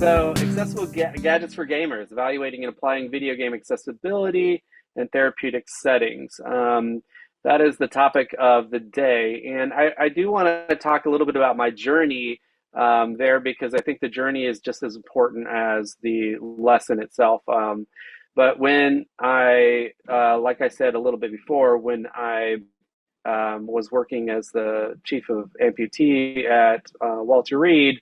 So, accessible gadgets for gamers, evaluating and applying video game accessibility in therapeutic settings. That is the topic of the day. And I do want to talk a little bit about my journey there because I think the journey is just as important as the lesson itself. But when like I said a little bit before, when I was working as the chief of amputee at Walter Reed,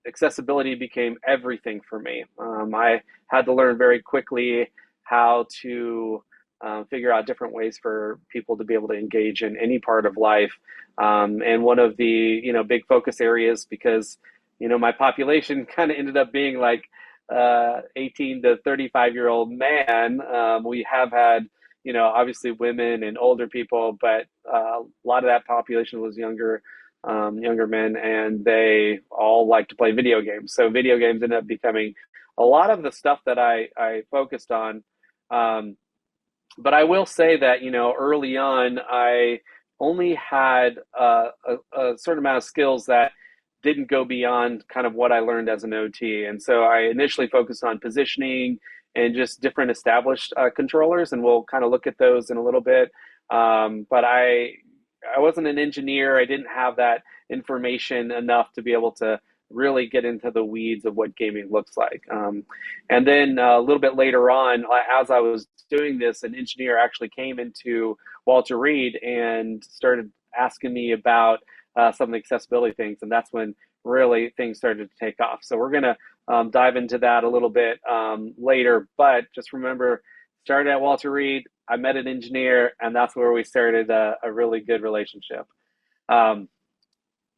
accessibility became everything for me. I had to learn very quickly how to figure out different ways for people to be able to engage in any part of life. And one of the big focus areas, because my population kind of ended up being like 18 to 35-year-old man. We have had obviously women and older people, but a lot of that population was younger men, and they all like to play video games. So video games ended up becoming a lot of the stuff that I focused on. Um, but I will say that, early on, I only had a certain amount of skills that didn't go beyond kind of what I learned as an OT. And so I initially focused on positioning and just different established controllers, and we'll kind of look at those in a little bit. But I wasn't an engineer. I didn't have that information enough to be able to really get into the weeds of what gaming looks like. And then a little bit later on, as I was doing this, an engineer actually came into Walter Reed and started asking me about some of the accessibility things. And that's when really things started to take off. So we're going to dive into that a little bit later. But just remember, started at Walter Reed, I met an engineer, and that's where we started a really good relationship. Um,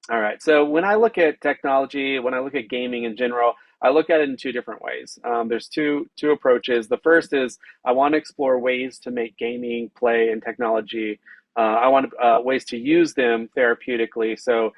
all right. So when I look at technology, when I look at gaming in general, I look at it in two different ways. There's two approaches. The first is I want to explore ways to make gaming, play, and technology. I want ways to use them therapeutically. So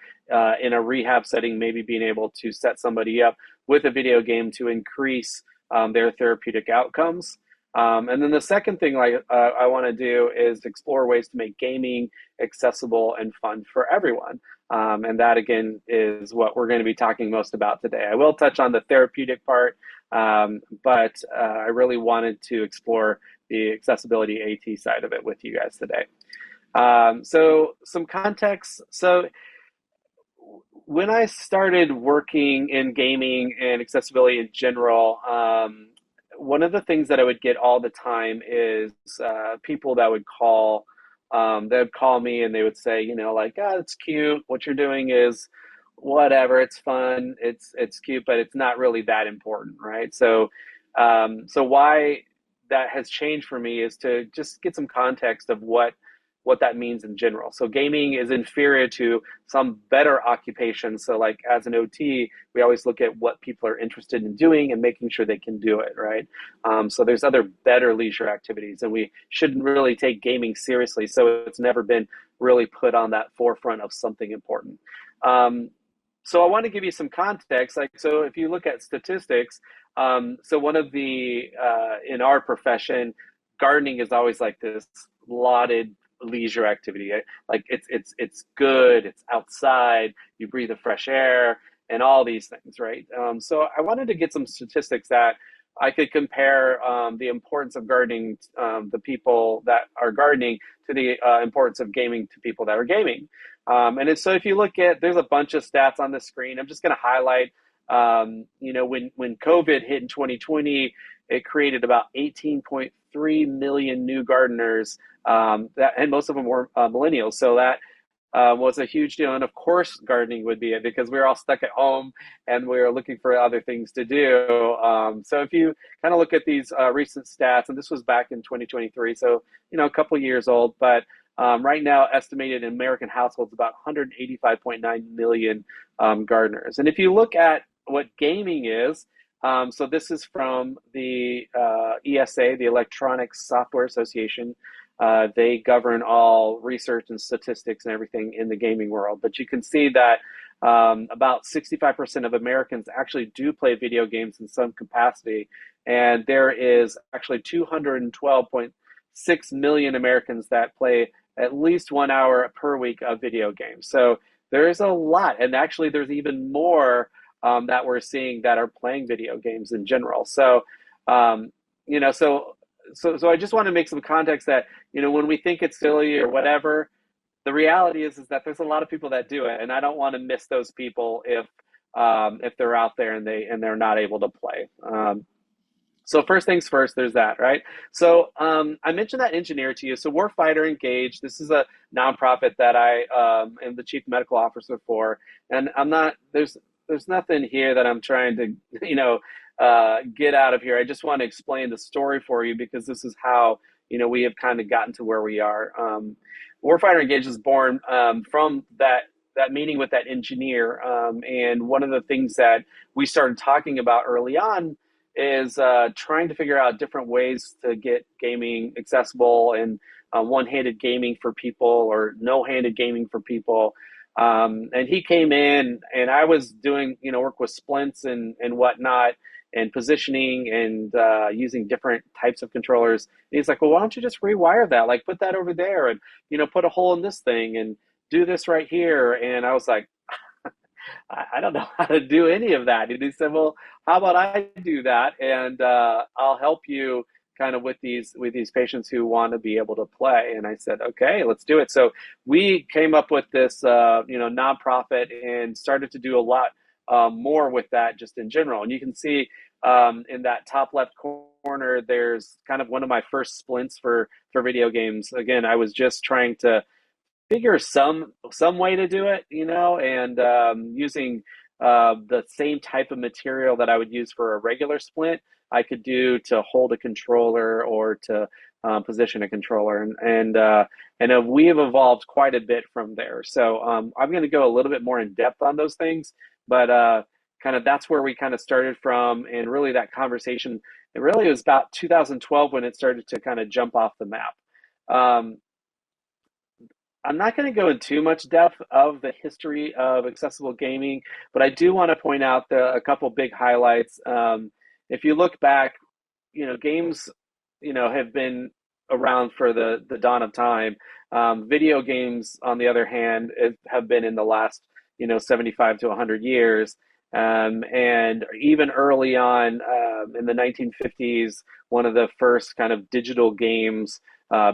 in a rehab setting, maybe being able to set somebody up with a video game to increase their therapeutic outcomes. And then the second thing I want to do is explore ways to make gaming accessible and fun for everyone. And that, again, is what we're going to be talking most about today. I will touch on the therapeutic part, but I really wanted to explore the accessibility AT side of it with you guys today. So some context. So when I started working in gaming and accessibility in general, one of the things that I would get all the time is people that would call. They would call me and they would say, like, "Oh, it's cute. What you're doing is whatever. It's fun. It's cute, but it's not really that important, right?" So why that has changed for me is to just get some context of what that means in general. So gaming is inferior to some better occupations. So like as an OT, we always look at what people are interested in doing and making sure they can do it, right? So there's other better leisure activities, and we shouldn't really take gaming seriously. So it's never been really put on that forefront of something important. So I want to give you some context. So if you look at statistics, so one of the, in our profession, gardening is always like this lauded leisure activity. Like it's good, it's outside, you breathe the fresh air and all these things, right? So I wanted to get some statistics that I could compare the importance of gardening, the people that are gardening, to the importance of gaming to people that are gaming. So if you look at, there's a bunch of stats on the screen. I'm just going to highlight, when COVID hit in 2020, it created about 18.3 million new gardeners, and most of them were millennials. So that was a huge deal. And of course, gardening would be it because we were all stuck at home and we were looking for other things to do. So if you kind of look at these recent stats, and this was back in 2023, so a couple years old, but right now estimated in American households about 185.9 million gardeners. And if you look at what gaming is, so this is from the ESA, the Electronic Software Association. They govern all research and statistics and everything in the gaming world. But you can see that about 65% of Americans actually do play video games in some capacity. And there is actually 212.6 million Americans that play at least 1 hour per week of video games. So there is a lot. And actually, there's even more that we're seeing that are playing video games in general. So, um, you know, so I just want to make some context that, when we think it's silly or whatever, the reality is that there's a lot of people that do it, and I don't want to miss those people if they're out there and they're not able to play. So first things first, there's that, right? So I mentioned that engineer to you. So Warfighter Engaged, this is a nonprofit that I am the chief medical officer for, and I'm not there's nothing here that I'm trying to get out of here. I just want to explain the story for you because this is how we have kind of gotten to where we are. Warfighter Engaged was born from that meeting with that engineer, and one of the things that we started talking about early on is trying to figure out different ways to get gaming accessible and one-handed gaming for people or no-handed gaming for people. And he came in, and I was doing work with splints and whatnot, and positioning and using different types of controllers. And he's like, well, why don't you just rewire that? Like, put that over there, and put a hole in this thing, and do this right here. And I was like, I don't know how to do any of that. And he said, well, how about I do that, and I'll help you kind of with these patients who want to be able to play. And I said, okay, let's do it. So we came up with this nonprofit and started to do a lot more with that just in general. And you can see in that top left corner, there's kind of one of my first splints for video games. Again, I was just trying to figure some way to do it, and using the same type of material that I would use for a regular splint, I could do to hold a controller or to position a controller, and we have evolved quite a bit from there. So I'm going to go a little bit more in depth on those things, but kind of that's where we kind of started from, and really that conversation. It really was about 2012 when it started to kind of jump off the map. I'm not going to go in too much depth of the history of accessible gaming, but I do want to point out a couple big highlights. If you look back, games, have been around for the dawn of time. Video games, on the other hand, have been in the last, 75 to 100 years. And even early on in the 1950s, one of the first kind of digital games,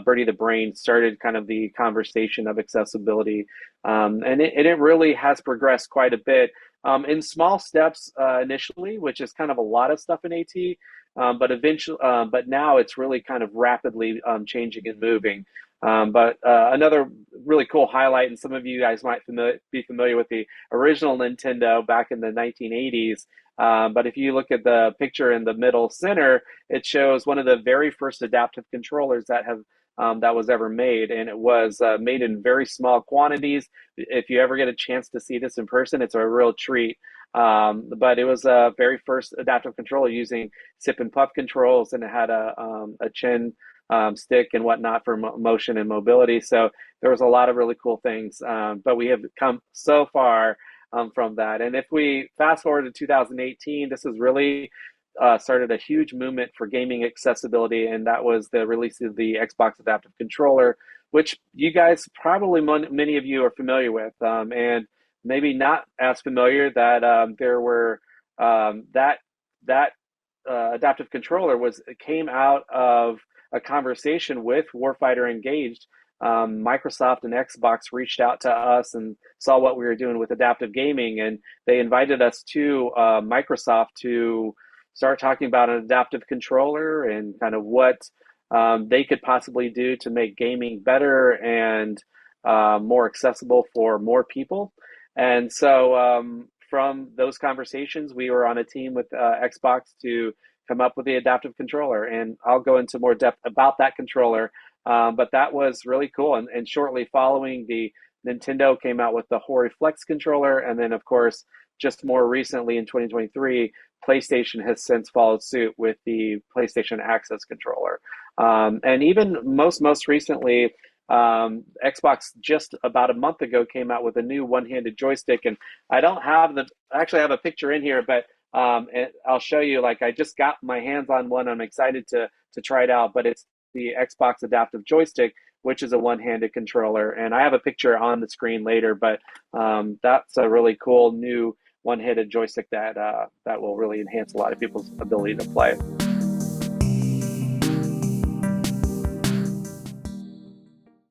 Birdie the Brain, started kind of the conversation of accessibility. And it really has progressed quite a bit in small steps initially, which is kind of a lot of stuff in AT. But now it's really kind of rapidly changing and moving. But another really cool highlight, and some of you guys might be familiar with the original Nintendo back in the 1980s. But if you look at the picture in the middle center, it shows one of the very first adaptive controllers that was ever made, and it was made in very small quantities. If you ever get a chance to see this in person, it's a real treat. But it was a very first adaptive controller using sip and puff controls, and it had a chin stick and whatnot for motion and mobility. So there was a lot of really cool things, but we have come so far from that. And if we fast forward to 2018, this has really started a huge movement for gaming accessibility, and that was the release of the Xbox Adaptive Controller, which you guys probably many of you are familiar with, and maybe not as familiar that there were that adaptive controller came out of a conversation with Warfighter Engaged. Microsoft and Xbox reached out to us and saw what we were doing with adaptive gaming, and they invited us to Microsoft to start talking about an adaptive controller and kind of what they could possibly do to make gaming better and more accessible for more people. And so from those conversations, we were on a team with Xbox to come up with the adaptive controller. And I'll go into more depth about that controller. But that was really cool. And shortly following, the Nintendo came out with the Hori Flex controller. And then, of course, just more recently in 2023, PlayStation has since followed suit with the PlayStation Access controller. And even most recently, Xbox just about a month ago came out with a new one-handed joystick. And I don't have I actually have a picture in here, but I'll show you. Like, I just got my hands on one. I'm excited to try it out, but it's the Xbox Adaptive Joystick, which is a one-handed controller. And I have a picture on the screen later, but that's a really cool new one-handed joystick that that will really enhance a lot of people's ability to play.